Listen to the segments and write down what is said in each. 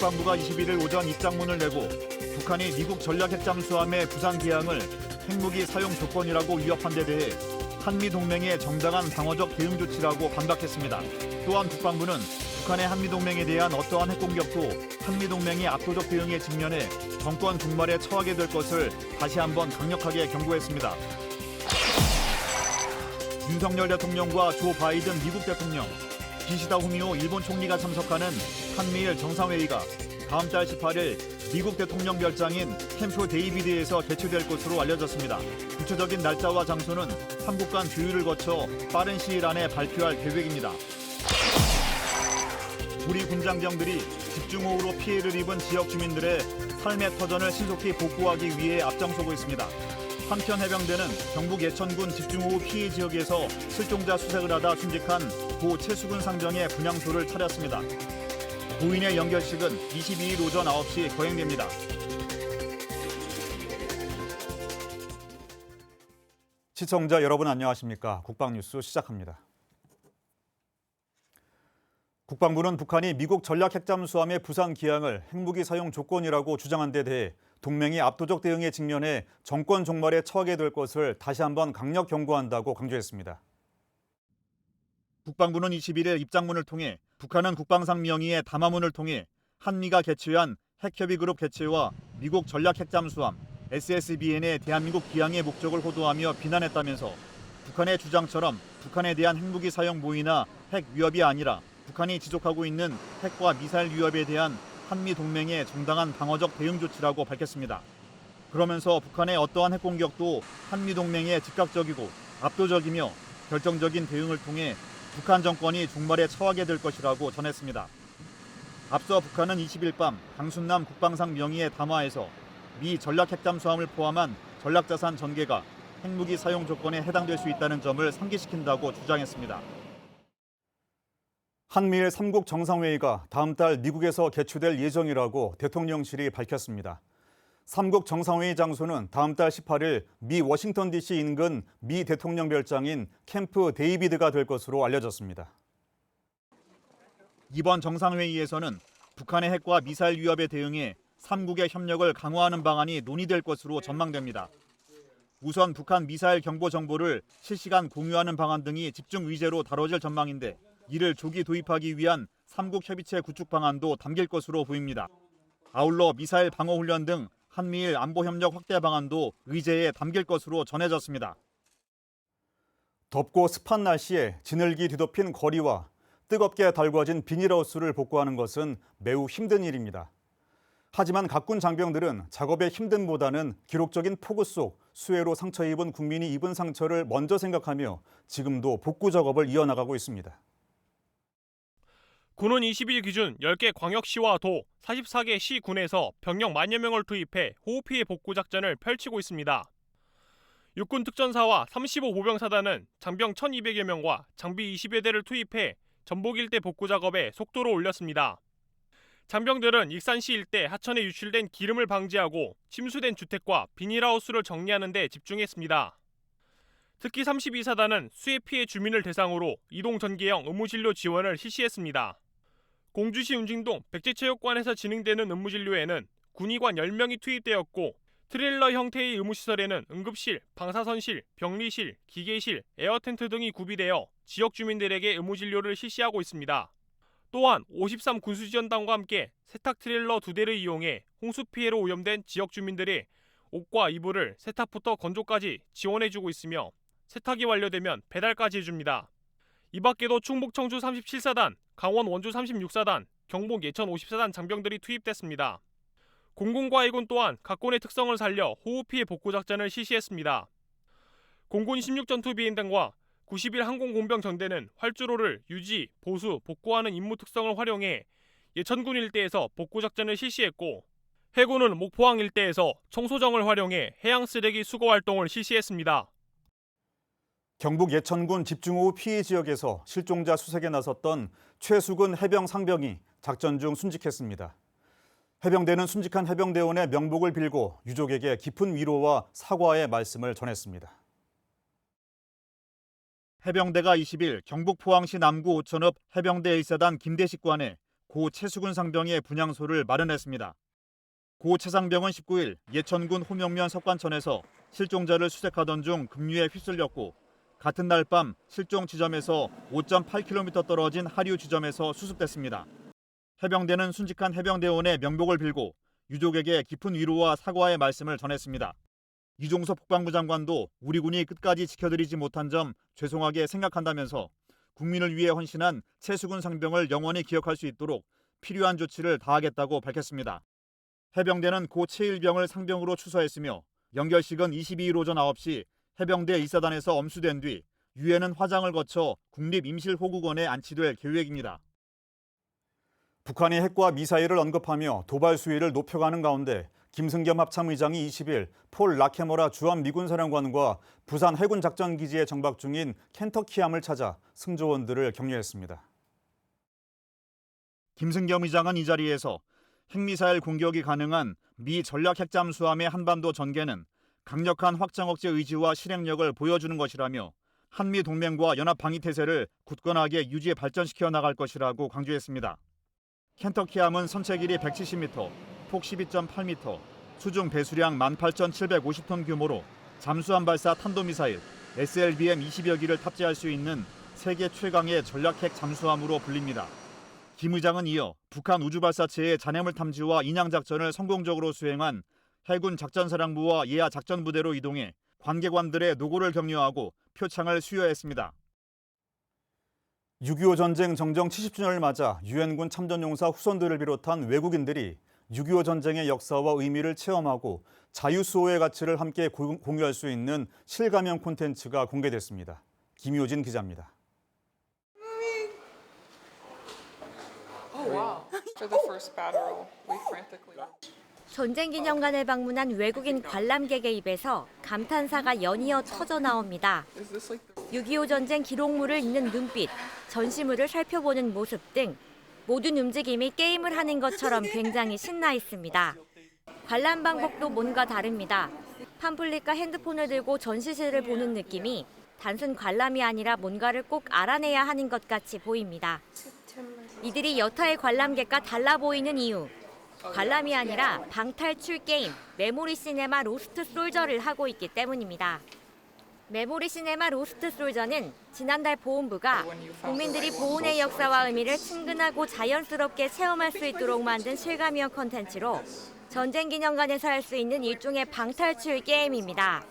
국방부가 21일 오전 입장문을 내고 북한이 미국 전략 핵잠수함의 부상 기항을 핵무기 사용 조건이라고 위협한 데 대해 한미 동맹의 정당한 방어적 대응 조치라고 반박했습니다. 또한 국방부는 북한의 한미 동맹에 대한 어떠한 핵 공격도 한미 동맹이 압도적 대응에 직면해 정권 종말에 처하게 될 것을 다시 한번 강력하게 경고했습니다. 윤석열 대통령과 조 바이든 미국 대통령, 기시다 후미오 일본 총리가 참석하는 한미일 정상회의가 다음 달 18일 미국 대통령 별장인 캠프 데이비드에서 개최될 것으로 알려졌습니다. 구체적인 날짜와 장소는 3국 간 조율을 거쳐 빠른 시일 안에 발표할 계획입니다. 우리 군장병들이 집중호우로 피해를 입은 지역 주민들의 삶의 터전을 신속히 복구하기 위해 앞장서고 있습니다. 한편 해병대는 경북 예천군 집중호우 피해 지역에서 실종자 수색을 하다 순직한 고 최수근 상병의 분향소를 차렸습니다. 고인의 연결식은 22일 오전 9시 거행됩니다. 시청자 여러분 안녕하십니까? 국방뉴스 시작합니다. 국방부는 북한이 미국 전략 핵잠수함의 부상 기항을 핵무기 사용 조건이라고 주장한 데 대해 동맹이 압도적 대응에 직면해 정권 종말에 처하게 될 것을 다시 한번 강력 경고한다고 강조했습니다. 국방부는 21일 입장문을 통해 북한은 국방상 명의의 담화문을 통해 한미가 개최한 핵협의그룹 개최와 미국 전략 핵잠수함 SSBN의 대한민국 기항의 목적을 호도하며 비난했다면서 북한의 주장처럼 북한에 대한 핵무기 사용 모의나 핵 위협이 아니라 북한이 지속하고 있는 핵과 미사일 위협에 대한 한미 동맹의 정당한 방어적 대응 조치라고 밝혔습니다. 그러면서 북한의 어떠한 핵 공격도 한미 동맹의 즉각적이고 압도적이며 결정적인 대응을 통해 북한 정권이 종말에 처하게 될 것이라고 전했습니다. 앞서 북한은 20일 밤 강순남 국방상 명의의 담화에서 미 전략 핵잠수함을 포함한 전략자산 전개가 핵무기 사용 조건에 해당될 수 있다는 점을 상기시킨다고 주장했습니다. 한미일 3국 정상회의가 다음 달 미국에서 개최될 예정이라고 대통령실이 밝혔습니다. 3국 정상회의 장소는 다음 달 18일 미 워싱턴 DC 인근 미 대통령 별장인 캠프 데이비드가 될 것으로 알려졌습니다. 이번 정상회의에서는 북한의 핵과 미사일 위협에 대응해 3국의 협력을 강화하는 방안이 논의될 것으로 전망됩니다. 우선 북한 미사일 경보 정보를 실시간 공유하는 방안 등이 집중 의제로 다뤄질 전망인데 이를 조기 도입하기 위한 3국 협의체 구축 방안도 담길 것으로 보입니다. 아울러 미사일 방어 훈련 등 한미일 안보 협력 확대 방안도 의제에 담길 것으로 전해졌습니다. 덥고 습한 날씨에 지늘기 뒤덮인 거리와 뜨겁게 달궈진 비닐하우스를 복구하는 것은 매우 힘든 일입니다. 하지만 각군 장병들은 작업의 힘듦보다는 기록적인 폭우 속 수해로 상처 입은 국민이 입은 상처를 먼저 생각하며 지금도 복구 작업을 이어나가고 있습니다. 군은 20일 기준 10개 광역시와 도 44개 시군에서 병력 만여 명을 투입해 호우피해 복구 작전을 펼치고 있습니다. 육군 특전사와 35 보병사단은 장병 1,200여 명과 장비 20여 대를 투입해 전복 일대 복구 작업에 속도를 올렸습니다. 장병들은 익산시 일대 하천에 유출된 기름을 방지하고 침수된 주택과 비닐하우스를 정리하는 데 집중했습니다. 특히 32사단은 수해 피해 주민을 대상으로 이동 전개형 의무진료 지원을 실시했습니다. 공주시 운징동 백제체육관에서 진행되는 의무진료에는 군의관 10명이 투입되었고 트레일러 형태의 의무시설에는 응급실, 방사선실, 병리실, 기계실, 에어텐트 등이 구비되어 지역 주민들에게 의무진료를 실시하고 있습니다. 또한 53 군수지원단과 함께 세탁 트레일러 2대를 이용해 홍수 피해로 오염된 지역 주민들의 옷과 이불을 세탁부터 건조까지 지원해주고 있으며 세탁이 완료되면 배달까지 해줍니다. 이 밖에도 충북 청주 37사단, 강원 원주 36사단, 경북 예천 54단 장병들이 투입됐습니다. 공군과 해군 또한 각군의 특성을 살려 호우피해 복구 작전을 실시했습니다. 공군 16전투 비행단과 91 항공공병전대는 활주로를 유지, 보수, 복구하는 임무 특성을 활용해 예천군 일대에서 복구 작전을 실시했고 해군은 목포항 일대에서 청소정을 활용해 해양 쓰레기 수거 활동을 실시했습니다. 경북 예천군 집중호우 피해 지역에서 실종자 수색에 나섰던 최수근 해병 상병이 작전 중 순직했습니다. 해병대는 순직한 해병대원의 명복을 빌고 유족에게 깊은 위로와 사과의 말씀을 전했습니다. 해병대가 20일 경북 포항시 남구 오천읍 해병대 1사단 김대식관에 고 최수근 상병의 분향소를 마련했습니다. 고 최상병은 19일 예천군 호명면 석관천에서 실종자를 수색하던 중 급류에 휩쓸렸고 같은 날 밤 실종 지점에서 5.8km 떨어진 하류 지점에서 수습됐습니다. 해병대는 순직한 해병대원의 명복을 빌고 유족에게 깊은 위로와 사과의 말씀을 전했습니다. 이종섭 국방부 장관도 우리 군이 끝까지 지켜드리지 못한 점 죄송하게 생각한다면서 국민을 위해 헌신한 최수근 상병을 영원히 기억할 수 있도록 필요한 조치를 다하겠다고 밝혔습니다. 해병대는 고 최일병을 상병으로 추서했으며 연결식은 22일 오전 9시 해병대 1사단에서 엄수된 뒤 유해는 화장을 거쳐 국립임실호국원에 안치될 계획입니다. 북한이 핵과 미사일을 언급하며 도발 수위를 높여가는 가운데 김승겸 합참의장이 20일 폴 라케모라 주한 미군사령관과 부산 해군작전기지에 정박 중인 켄터키함을 찾아 승조원들을 격려했습니다. 김승겸 의장은 이 자리에서 핵미사일 공격이 가능한 미 전략핵잠수함의 한반도 전개는 강력한 확장 억제 의지와 실행력을 보여주는 것이라며 한미 동맹과 연합 방위 태세를 굳건하게 유지 발전시켜 나갈 것이라고 강조했습니다. 켄터키함은 선체 길이 170m, 폭 12.8m, 수중 배수량 18,750톤 규모로 잠수함 발사 탄도미사일 SLBM 20여 기를 탑재할 수 있는 세계 최강의 전략핵 잠수함으로 불립니다. 김 의장은 이어 북한 우주발사체의 잔해물 탐지와 인양 작전을 성공적으로 수행한 해군 작전사령부와 예하 작전부대로 이동해 관계관들의 노고를 격려하고 표창을 수여했습니다. 6.25 전쟁 정정 70주년을 맞아 유엔군 참전용사 후손들을 비롯한 외국인들이 6.25 전쟁의 역사와 의미를 체험하고 자유수호의 가치를 함께 공유할 수 있는 실감형 콘텐츠가 공개됐습니다. 김효진 기자입니다. 전쟁기념관을 방문한 외국인 관람객의 입에서 감탄사가 연이어 터져 나옵니다. 6.25 전쟁 기록물을 읽는 눈빛, 전시물을 살펴보는 모습 등 모든 움직임이 게임을 하는 것처럼 굉장히 신나 있습니다. 관람 방법도 뭔가 다릅니다. 팜플릿과 핸드폰을 들고 전시실을 보는 느낌이 단순 관람이 아니라 뭔가를 꼭 알아내야 하는 것 같이 보입니다. 이들이 여타의 관람객과 달라 보이는 이유. 관람이 아니라 방탈출 게임, 메모리 시네마 로스트 솔저를 하고 있기 때문입니다. 메모리 시네마 로스트 솔저는 지난달 보훈부가 국민들이 보훈의 역사와 의미를 친근하고 자연스럽게 체험할 수 있도록 만든 실감형 콘텐츠로 전쟁기념관에서 할 수 있는 일종의 방탈출 게임입니다.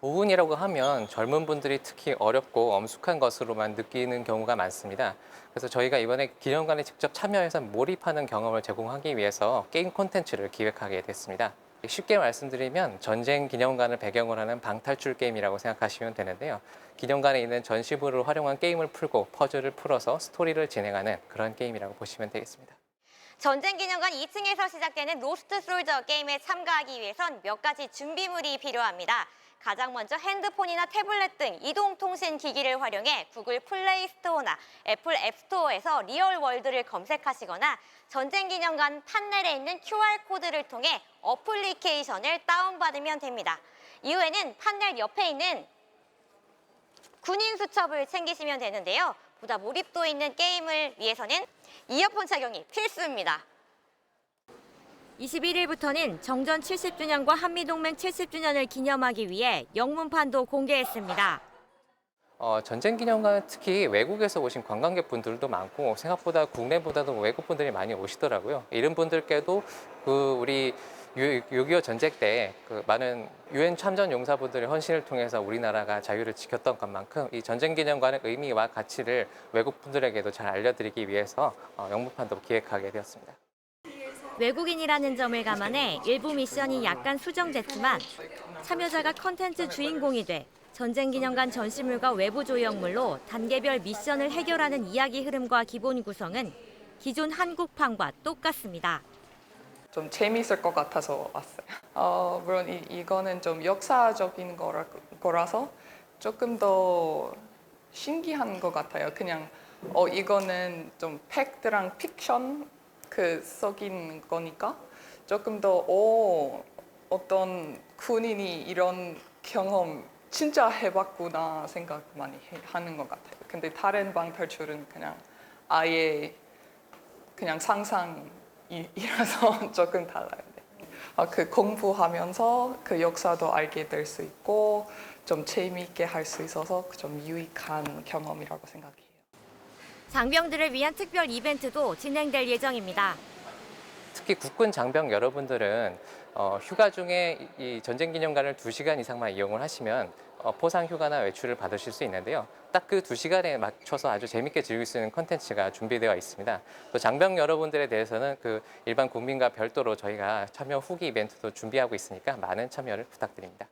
보훈이라고 하면 젊은 분들이 특히 어렵고 엄숙한 것으로만 느끼는 경우가 많습니다. 그래서 저희가 이번에 기념관에 직접 참여해서 몰입하는 경험을 제공하기 위해서 게임 콘텐츠를 기획하게 됐습니다. 쉽게 말씀드리면 전쟁 기념관을 배경으로 하는 방탈출 게임이라고 생각하시면 되는데요. 기념관에 있는 전시물을 활용한 게임을 풀고 퍼즐을 풀어서 스토리를 진행하는 그런 게임이라고 보시면 되겠습니다. 전쟁기념관 2층에서 시작되는 로스트 솔저 게임에 참가하기 위해선 몇 가지 준비물이 필요합니다. 가장 먼저 핸드폰이나 태블릿 등 이동통신 기기를 활용해 구글 플레이 스토어나 애플 앱스토어에서 리얼월드를 검색하시거나 전쟁기념관 판넬에 있는 QR코드를 통해 어플리케이션을 다운받으면 됩니다. 이후에는 판넬 옆에 있는 군인 수첩을 챙기시면 되는데요. 보다 몰입도 있는 게임을 위해서는 이어폰 착용이 필수입니다. 21일부터는 정전 70주년과 한미동맹 70주년을 기념하기 위해 영문판도 공개했습니다. 전쟁기념관은 특히 외국에서 오신 관광객분들도 많고 생각보다 국내보다도 외국분들이 많이 오시더라고요. 이런 분들께도 우리 6.25 전쟁 때 많은 유엔 참전 용사분들의 헌신을 통해서 우리나라가 자유를 지켰던 것만큼 이 전쟁기념관의 의미와 가치를 외국분들에게도 잘 알려드리기 위해서 영문판도 기획하게 되었습니다. 외국인이라는 점을 감안해 일부 미션이 약간 수정됐지만 참여자가 컨텐츠 주인공이 돼 전쟁기념관 전시물과 외부 조형물로 단계별 미션을 해결하는 이야기 흐름과 기본 구성은 기존 한국판과 똑같습니다. 좀 재미있을 것 같아서 왔어요. 물론 이거는 좀 역사적인 거라서 조금 더 신기한 것 같아요. 그냥 이거는 좀 팩트랑 픽션 섞인 거니까 조금 더 어떤 군인이 이런 경험 진짜 해봤구나 생각 많이 하는 것 같아요. 근데 다른 방탈출은 그냥 아예 그냥 상상이라서 조금 달라요. 그 공부하면서 그 역사도 알게 될 수 있고 좀 재미있게 할 수 있어서 좀 유익한 경험이라고 생각해요. 장병들을 위한 특별 이벤트도 진행될 예정입니다. 특히 국군 장병 여러분들은 휴가 중에 이 전쟁기념관을 2시간 이상만 이용을 하시면 포상 휴가나 외출을 받으실 수 있는데요. 딱 그 2시간에 맞춰서 아주 재밌게 즐길 수 있는 콘텐츠가 준비되어 있습니다. 또 장병 여러분들에 대해서는 그 일반 국민과 별도로 저희가 참여 후기 이벤트도 준비하고 있으니까 많은 참여를 부탁드립니다.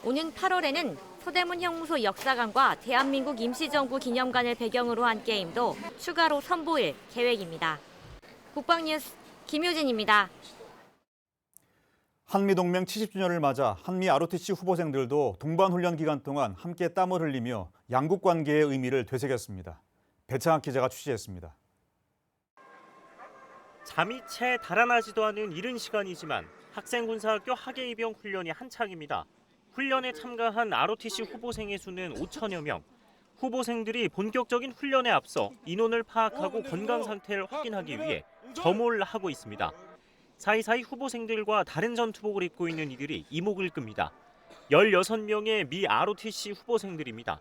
오는 8월에는 서대문 형무소 역사관과 대한민국 임시정부 기념관을 배경으로 한 게임도 추가로 선보일 계획입니다. 국방뉴스 김효진입니다. 한미동맹 70주년을 맞아 한미 ROTC 후보생들도 동반훈련 기간 동안 함께 땀을 흘리며 양국 관계의 의미를 되새겼습니다. 배창학 기자가 취재했습니다. 잠이 채 달아나지도 않은 이른 시간이지만 학생군사학교 학예이병 훈련이 한창입니다. 훈련에 참가한 ROTC 후보생의 수는 5천여 명. 후보생들이 본격적인 훈련에 앞서 인원을 파악하고 건강 상태를 확인하기 위해 점호를 하고 있습니다. 사이사이 후보생들과 다른 전투복을 입고 있는 이들이 이목을 끕니다. 16명의 미 ROTC 후보생들입니다.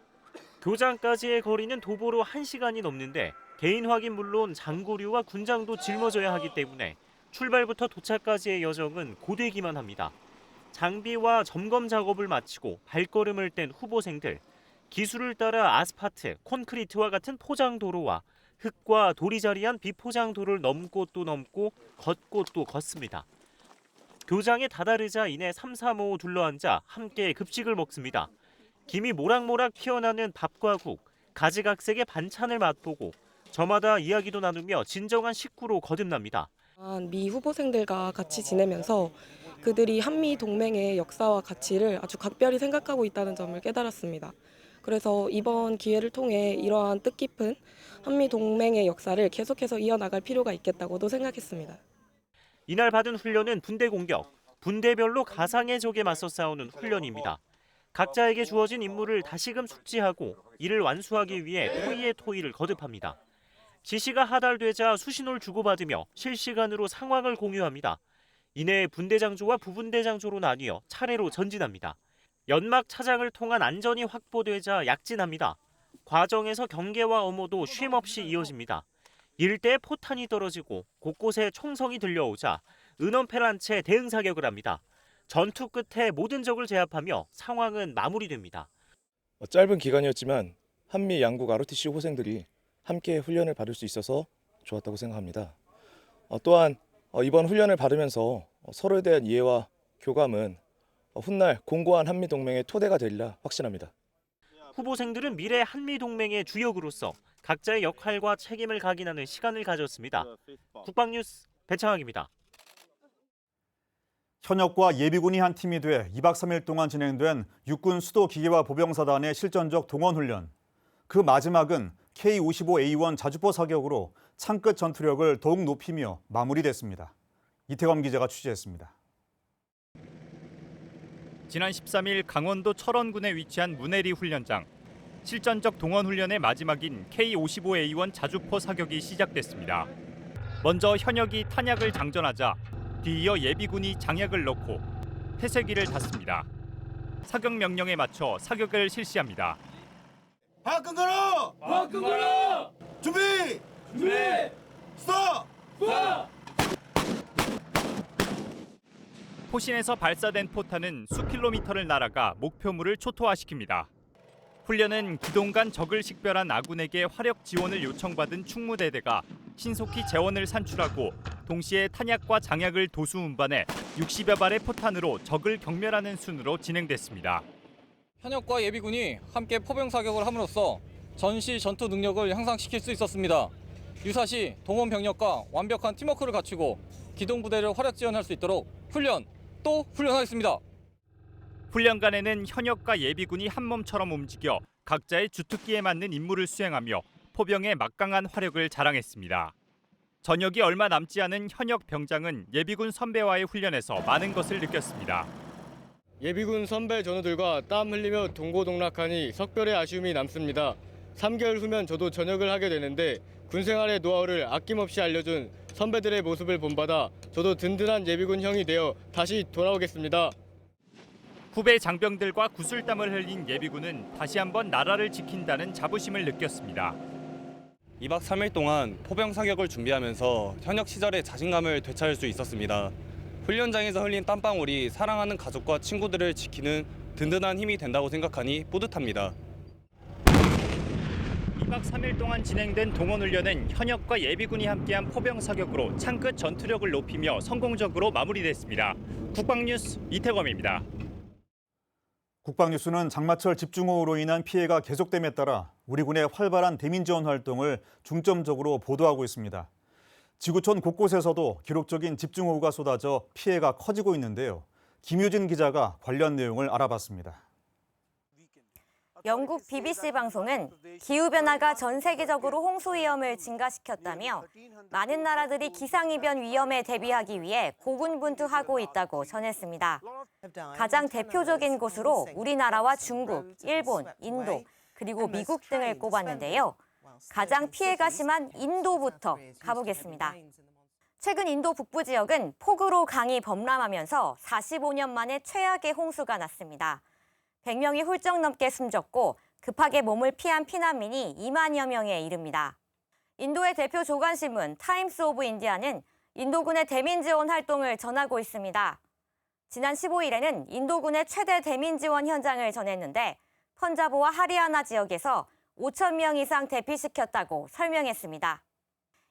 교장까지의 거리는 도보로 1시간이 넘는데 개인 확인 물론 장구류와 군장도 짊어져야 하기 때문에 출발부터 도착까지의 여정은 고되기만 합니다. 장비와 점검 작업을 마치고 발걸음을 뗀 후보생들. 기술을 따라 아스파트, 콘크리트와 같은 포장도로와 흙과 돌이 자리한 비포장도를 넘고 또 넘고 걷고 또 걷습니다. 교장에 다다르자 이내 3, 3, 5 둘러앉아 함께 급식을 먹습니다. 김이 모락모락 튀어나오는 밥과 국, 가지각색의 반찬을 맛보고 저마다 이야기도 나누며 진정한 식구로 거듭납니다. 미 후보생들과 같이 지내면서 그들이 한미 동맹의 역사와 가치를 아주 각별히 생각하고 있다는 점을 깨달았습니다. 그래서 이번 기회를 통해 이러한 뜻깊은 한미 동맹의 역사를 계속해서 이어나갈 필요가 있겠다고도 생각했습니다. 이날 받은 훈련은 분대 공격, 분대별로 가상의 적에 맞서 싸우는 훈련입니다. 각자에게 주어진 임무를 다시금 숙지하고 이를 완수하기 위해 토의에 토의를 거듭합니다. 지시가 하달되자 수신호를 주고받으며 실시간으로 상황을 공유합니다. 이내 분대장조와 부분대장조로 나뉘어 차례로 전진합니다. 연막 차장을 통한 안전이 확보되자 약진합니다. 과정에서 경계와 엄호도 쉼없이 이어집니다. 일대에 포탄이 떨어지고 곳곳에 총성이 들려오자 은원패를 채 대응 사격을 합니다. 전투 끝에 모든 적을 제압하며 상황은 마무리됩니다. 짧은 기간이었지만 한미 양국 ROTC 후보생들이 함께 훈련을 받을 수 있어서 좋았다고 생각합니다. 또한 이번 훈련을 받으면서 서로에 대한 이해와 교감은 훗날 공고한 한미동맹의 토대가 되리라 확신합니다. 후보생들은 미래 한미동맹의 주역으로서 각자의 역할과 책임을 각인하는 시간을 가졌습니다. 국방뉴스 배창학입니다. 현역과 예비군이 한 팀이 돼 2박 3일 동안 진행된 육군 수도 기계화 보병사단의 실전적 동원훈련. 그 마지막은 K-55A1 자주포 사격으로 창끝 전투력을 더욱 높이며 마무리됐습니다. 이태검 기자가 취재했습니다. 지난 13일 강원도 철원군에 위치한 문해리 훈련장. 실전적 동원 훈련의 마지막인 K-55A1 자주포 사격이 시작됐습니다. 먼저 현역이 탄약을 장전하자 뒤이어 예비군이 장약을 넣고 태세기를 닫습니다. 사격 명령에 맞춰 사격을 실시합니다. 방금 걸어! 방금 걸어! 준비! 준비! 스톱! 스톱! 포신에서 발사된 포탄은 수킬로미터를 날아가 목표물을 초토화시킵니다. 훈련은 기동간 적을 식별한 아군에게 화력 지원을 요청받은 충무대대가 신속히 재원을 산출하고 동시에 탄약과 장약을 도수 운반해 60여 발의 포탄으로 적을 경멸하는 순으로 진행됐습니다. 현역과 예비군이 함께 포병 사격을 함으로써 전시 전투 능력을 향상시킬 수 있었습니다. 유사시 동원 병력과 완벽한 팀워크를 갖추고 기동부대를 화력 지원할 수 있도록 또 훈련하겠습니다. 훈련간에는 현역과 예비군이 한 몸처럼 움직여 각자의 주특기에 맞는 임무를 수행하며 포병의 막강한 화력을 자랑했습니다. 전역이 얼마 남지 않은 현역 병장은 예비군 선배와의 훈련에서 많은 것을 느꼈습니다. 예비군 선배 전우들과 땀 흘리며 동고동락하니 석별의 아쉬움이 남습니다. 3개월 후면 저도 전역을 하게 되는데 군생활의 노하우를 아낌없이 알려준 선배들의 모습을 본받아 저도 든든한 예비군 형이 되어 다시 돌아오겠습니다. 후배 장병들과 구슬땀을 흘린 예비군은 다시 한번 나라를 지킨다는 자부심을 느꼈습니다. 2박 3일 동안 포병 사격을 준비하면서 현역 시절의 자신감을 되찾을 수 있었습니다. 훈련장에서 흘린 땀방울이 사랑하는 가족과 친구들을 지키는 든든한 힘이 된다고 생각하니 뿌듯합니다. 2박 3일 동안 진행된 동원훈련은 현역과 예비군이 함께한 포병 사격으로 창끝 전투력을 높이며 성공적으로 마무리됐습니다. 국방뉴스 이태검입니다. 국방뉴스는 장마철 집중호우로 인한 피해가 계속됨에 따라 우리 군의 활발한 대민 지원 활동을 중점적으로 보도하고 있습니다. 지구촌 곳곳에서도 기록적인 집중호우가 쏟아져 피해가 커지고 있는데요. 김유진 기자가 관련 내용을 알아봤습니다. 영국 BBC 방송은 기후변화가 전 세계적으로 홍수 위험을 증가시켰다며 많은 나라들이 기상이변 위험에 대비하기 위해 고군분투하고 있다고 전했습니다. 가장 대표적인 곳으로 우리나라와 중국, 일본, 인도, 그리고 미국 등을 꼽았는데요. 가장 피해가 심한 인도부터 가보겠습니다. 최근 인도 북부 지역은 폭우로 강이 범람하면서 45년 만에 최악의 홍수가 났습니다. 100명이 훌쩍 넘게 숨졌고 급하게 몸을 피한 피난민이 2만여 명에 이릅니다. 인도의 대표 조간신문 타임스 오브 인디아는 인도군의 대민 지원 활동을 전하고 있습니다. 지난 15일에는 인도군의 최대 대민 지원 현장을 전했는데 펀자브와 하리아나 지역에서 5천 명 이상 대피시켰다고 설명했습니다.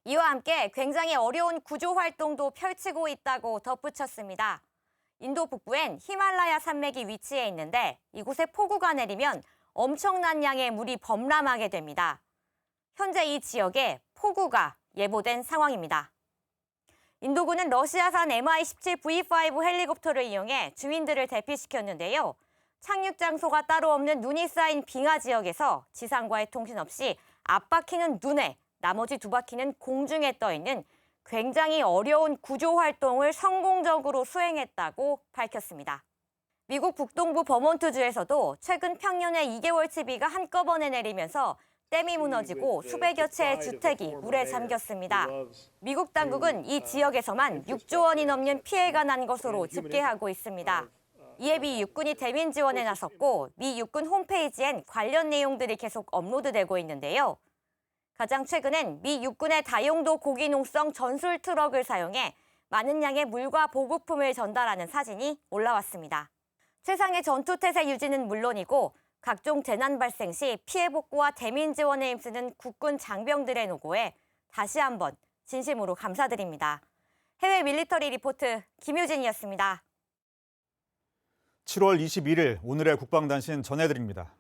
이와 함께 굉장히 어려운 구조 활동도 펼치고 있다고 덧붙였습니다. 인도 북부엔 히말라야 산맥이 위치해 있는데 이곳에 폭우가 내리면 엄청난 양의 물이 범람하게 됩니다. 현재 이 지역에 폭우가 예보된 상황입니다. 인도군은 러시아산 Mi-17V5 헬리콥터를 이용해 주민들을 대피시켰는데요. 착륙 장소가 따로 없는 눈이 쌓인 빙하 지역에서 지상과의 통신 없이 앞바퀴는 눈에 나머지 두 바퀴는 공중에 떠 있는 굉장히 어려운 구조 활동을 성공적으로 수행했다고 밝혔습니다. 미국 북동부 버몬트주에서도 최근 평년에 2개월치 비가 한꺼번에 내리면서 댐이 무너지고 수백여 채의 주택이 물에 잠겼습니다. 미국 당국은 이 지역에서만 6조 원이 넘는 피해가 난 것으로 집계하고 있습니다. 이에 미 육군이 대민 지원에 나섰고 미 육군 홈페이지엔 관련 내용들이 계속 업로드되고 있는데요. 가장 최근엔 미 육군의 다용도 고기농성 전술 트럭을 사용해 많은 양의 물과 보급품을 전달하는 사진이 올라왔습니다. 최상의 전투태세 유지는 물론이고 각종 재난 발생 시 피해 복구와 대민 지원에 힘쓰는 국군 장병들의 노고에 다시 한번 진심으로 감사드립니다. 해외 밀리터리 리포트 김유진이었습니다. 7월 21일 오늘의 국방단신 전해드립니다.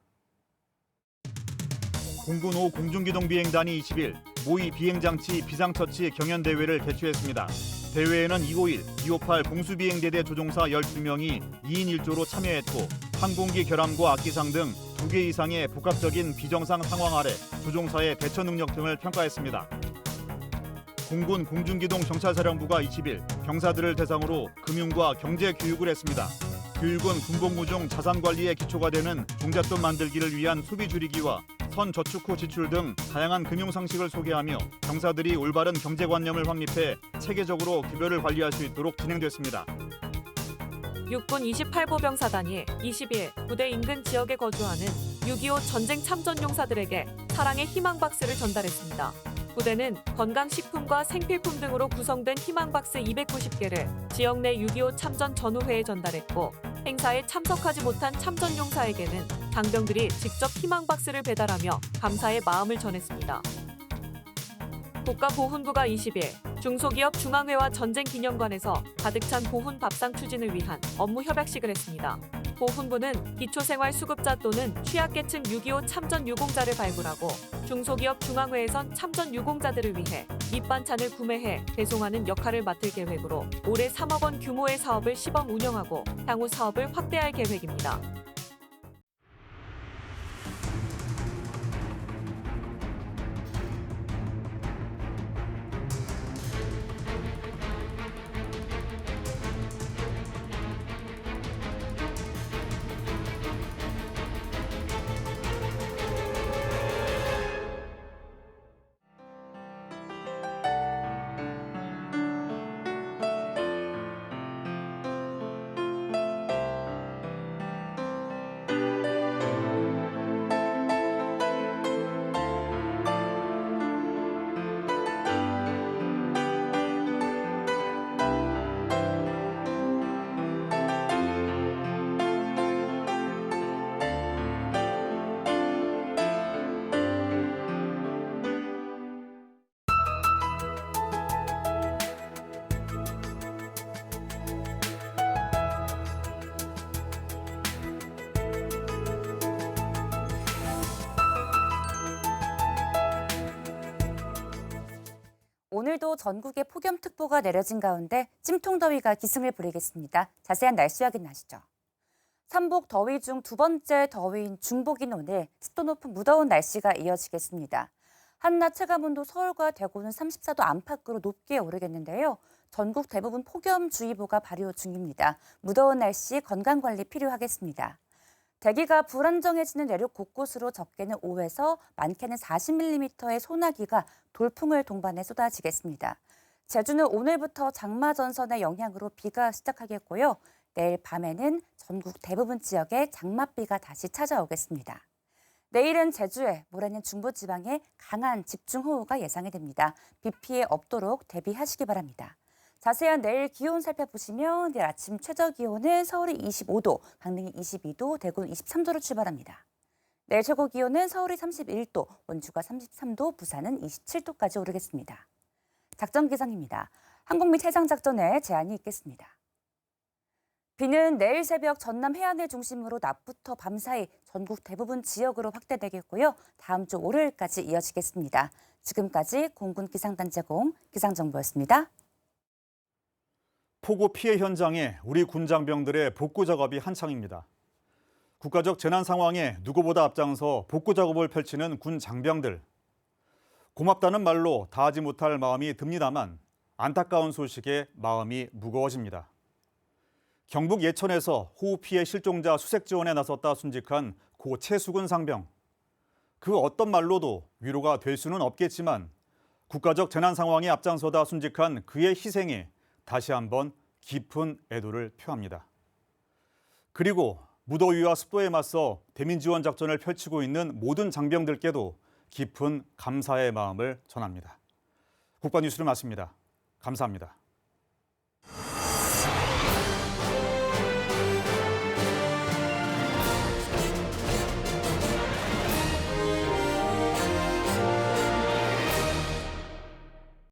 공군 5 공중기동비행단이 20일 모의 비행장치 비상처치 경연대회를 개최했습니다. 대회에는 251, 258 공수비행대대 조종사 12명이 2인 1조로 참여했고 항공기 결함과 악기상 등 2개 이상의 복합적인 비정상 상황 아래 조종사의 대처 능력 등을 평가했습니다. 공군 공중기동정찰사령부가 20일 병사들을 대상으로 금융과 경제 교육을 했습니다. 교육은 군복무 중 자산 관리의 기초가 되는 종잣돈 만들기를 위한 소비 줄이기와 선저축 후 지출 등 다양한 금융 상식을 소개하며 병사들이 올바른 경제관념을 확립해 체계적으로 급여를 관리할 수 있도록 진행됐습니다. 육군 28보병사단이 20일 부대 인근 지역에 거주하는 6.25 전쟁 참전용사들에게 사랑의 희망박스를 전달했습니다. 부대는 건강식품과 생필품 등으로 구성된 희망박스 290개를 지역 내 6.25 참전 전우회에 전달했고 행사에 참석하지 못한 참전용사에게는 장병들이 직접 희망박스를 배달하며 감사의 마음을 전했습니다. 국가보훈부가 20일 중소기업 중앙회와 전쟁기념관에서 가득 찬 보훈 밥상 추진을 위한 업무 협약식을 했습니다. 보훈부는 기초생활수급자 또는 취약계층 6.25 참전 유공자를 발굴하고 중소기업 중앙회에선 참전 유공자들을 위해 밑반찬을 구매해 배송하는 역할을 맡을 계획으로 올해 3억 원 규모의 사업을 시범 운영하고 향후 사업을 확대할 계획입니다. 오늘도 전국에 폭염특보가 내려진 가운데 찜통더위가 기승을 부리겠습니다. 자세한 날씨 확인하시죠. 삼복 더위 중 두 번째 더위인 중복인 오늘 습도 높은 무더운 날씨가 이어지겠습니다. 한낮 체감온도 서울과 대구는 34도 안팎으로 높게 오르겠는데요. 전국 대부분 폭염주의보가 발효 중입니다. 무더운 날씨 건강관리 필요하겠습니다. 대기가 불안정해지는 내륙 곳곳으로 적게는 5에서 많게는 40mm의 소나기가 돌풍을 동반해 쏟아지겠습니다. 제주는 오늘부터 장마전선의 영향으로 비가 시작하겠고요. 내일 밤에는 전국 대부분 지역에 장맛비가 다시 찾아오겠습니다. 내일은 제주에, 모레는 중부지방에 강한 집중호우가 예상이 됩니다. 비 피해 없도록 대비하시기 바랍니다. 자세한 내일 기온 살펴보시면 내일 아침 최저기온은 서울이 25도, 강릉이 22도, 대구는 23도로 출발합니다. 내일 최고 기온은 서울이 31도, 원주가 33도, 부산은 27도까지 오르겠습니다. 작전 기상입니다. 항공 및 해상 작전에 제한이 있겠습니다. 비는 내일 새벽 전남 해안을 중심으로 낮부터 밤 사이 전국 대부분 지역으로 확대되겠고요. 다음 주 월요일까지 이어지겠습니다. 지금까지 공군 기상단 제공 기상정보였습니다. 폭우 피해 현장에 우리 군장병들의 복구 작업이 한창입니다. 국가적 재난 상황에 누구보다 앞장서 복구 작업을 펼치는 군 장병들. 고맙다는 말로 다하지 못할 마음이 듭니다만 안타까운 소식에 마음이 무거워집니다. 경북 예천에서 호우 피해 실종자 수색 지원에 나섰다 순직한 고 최수근 상병. 그 어떤 말로도 위로가 될 수는 없겠지만 국가적 재난 상황에 앞장서다 순직한 그의 희생에 다시 한번 깊은 애도를 표합니다. 그리고 무더위와 습도에 맞서 대민 지원 작전을 펼치고 있는 모든 장병들께도 깊은 감사의 마음을 전합니다. 국방뉴스를 마칩니다. 감사합니다.